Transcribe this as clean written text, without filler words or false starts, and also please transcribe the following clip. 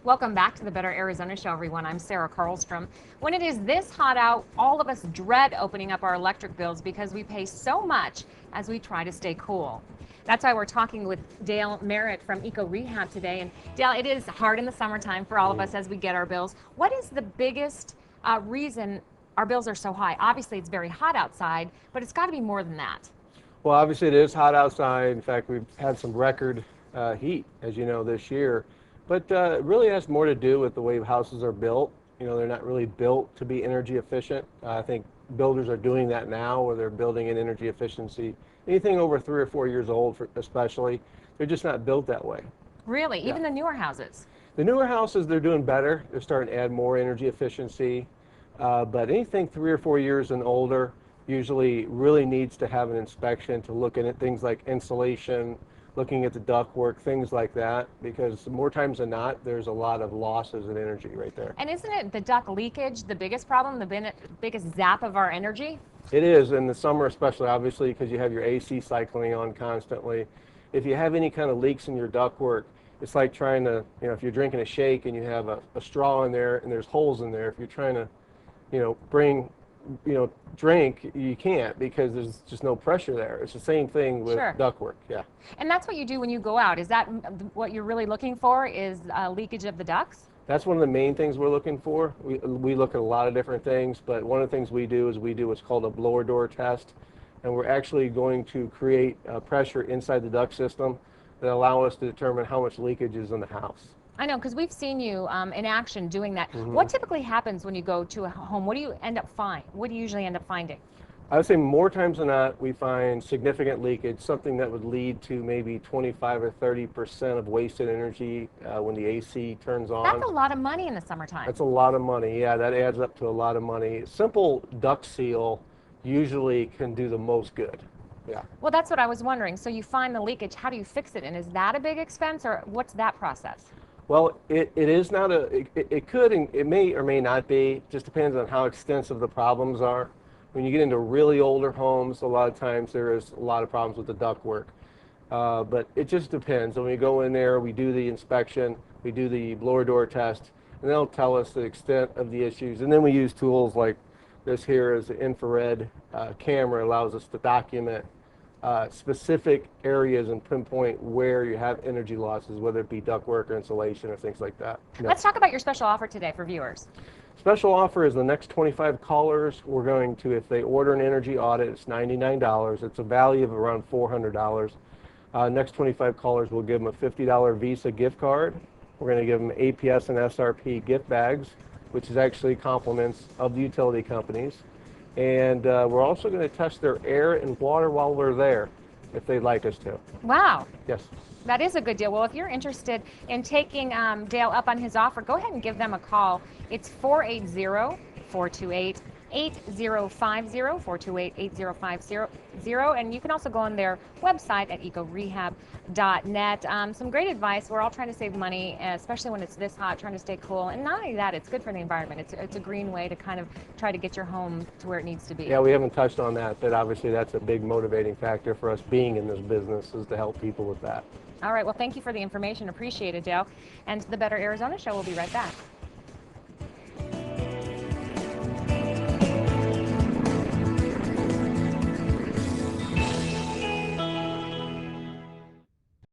Welcome back to the Better Arizona Show, everyone. I'm Sarah Karlstrom. When it is this hot out, all of us dread opening up our electric bills because we pay so much as we try to stay cool. That's why we're talking with Dale Merritt from Eco Rehab today. And Dale, it is hard in the summertime for all of us as we get our bills. What is the biggest reason our bills are so high? Obviously, it's very hot outside, but it's got to be more than that. Well, obviously it is hot outside. In fact, we've had some record heat, as you know, this year. But it really has more to do with the way houses are built. You know, they're not really built to be energy efficient. I think builders are doing that now, where they're building in energy efficiency. Anything over 3 or 4 years old, especially, they're just not built that way. Really? Even the newer houses? The newer houses, they're doing better. They're starting to add more energy efficiency. But anything 3 or 4 years and older usually really needs to have an inspection to look at things like insulation, looking at the ductwork, things like that, because more times than not, there's a lot of losses in energy right there. And isn't it the duct leakage the biggest problem, the biggest zap of our energy? It is, in the summer especially, obviously, because you have your AC cycling on constantly. If you have any kind of leaks in your ductwork, it's like trying to, if you're drinking a shake and you have a straw in there and there's holes in there, if you're trying to, drink, you can't, because there's just no pressure there. It's the same thing with ductwork. Yeah. And that's what you do when you go out. Is that what you're really looking for, is leakage of the ducts? That's one of the main things we're looking for. We look at a lot of different things, but one of the things we do is we do what's called a blower door test, and we're actually going to create pressure inside the duct system that allow us to determine how much leakage is in the house. I know, because we've seen you in action doing that. What typically happens when you go to a home? What do you usually end up finding? I would say more times than not, we find significant leakage, something that would lead to maybe 25 or 30% of wasted energy when the AC turns on. That's a lot of money in the summertime. That's a lot of money. Yeah, that adds up to a lot of money. Simple duct seal usually can do the most good. Yeah. Well, that's what I was wondering. So you find the leakage, how do you fix it? And is that a big expense, or what's that process? Well, it is not it could, and it may or may not be. Just depends on how extensive the problems are. When you get into really older homes, a lot of times there is a lot of problems with the ductwork. But it just depends. When we go in there, we do the inspection, we do the blower door test, and they'll tell us the extent of the issues. And then we use tools like this here is the infrared camera, allows us to document specific areas and pinpoint where you have energy losses, whether it be ductwork or insulation or things like that. Let's talk about your special offer today for viewers. Special offer is the next 25 callers. We're going to, if they order an energy audit, it's $99. It's a value of around $400. Next 25 callers, we'll give them a $50 Visa gift card. We're going to give them APS and SRP gift bags, which is actually compliments of the utility companies. And we're also going to test their air and water while we're there, if they'd like us to. Wow. Yes. That is a good deal. Well, if you're interested in taking Dale up on his offer, go ahead and give them a call. It's 480-428-8050, 428-8050, and you can also go on their website at ecorehab.net. Some great advice. We're all trying to save money, especially when it's this hot, trying to stay cool. And not only that, it's good for the environment. It's a green way to kind of try to get your home to where it needs to be. Yeah, we haven't touched on that, but obviously that's a big motivating factor for us being in this business, is to help people with that. All right. Well, thank you for the information. Appreciate it, Dale. And the Better Arizona Show will be right back.